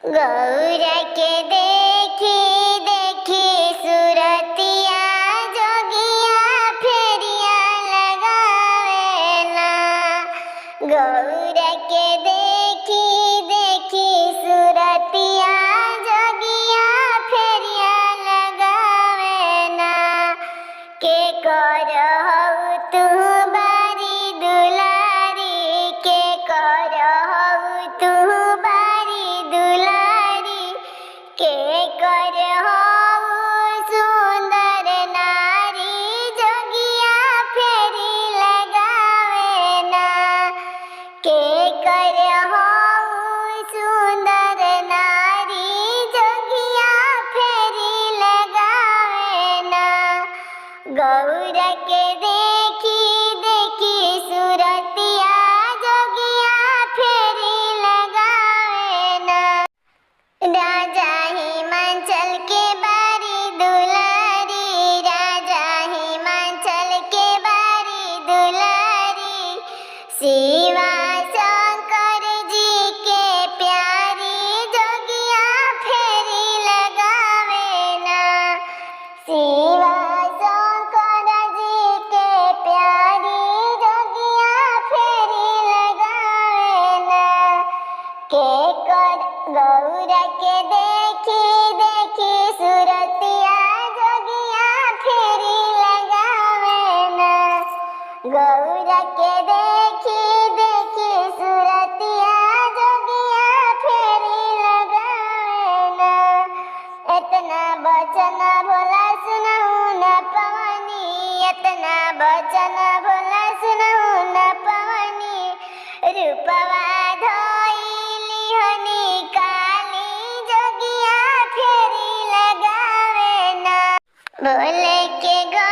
गौरा के देखी देखी सुरतिया जोगिया फेरिया लगावेला। गौरा के देखी देखी सुरतिया जोगिया फेरिया लगावेला। के करहु तू बारी दुलारी, के करहु तू बारी दुलारी, के करहु सुंदर नारी जोगिया फेरी लगावेला। के करहु सुंदर नारी जोगिया फेरी लगावेला। गौरा के देखी देखी सुरतिया जोगिया फेरी लगावेला। राजा हिमाचल के बारी दुलारी, राजा हिमाचल के बारी दुलारी, शिवा शंकर जी के प्यारी जोगिया फेरी लगावेला। शिवा शंकर जी के प्यारी जोगिया फेरी लगावेला। के कर गौरा के देखी देखी सुरतिया जोगिया फेरी लगावेला। गौरा के देखी देखी सुरतिया जोगिया फेरी लगावेला। इतना बचन भोला सुनहु न पवनी, इतना बचन भोला सुनहु न पवनी, रूपवा धोइली हनी काली जोगिया फेरी लगावेला। भोले के गो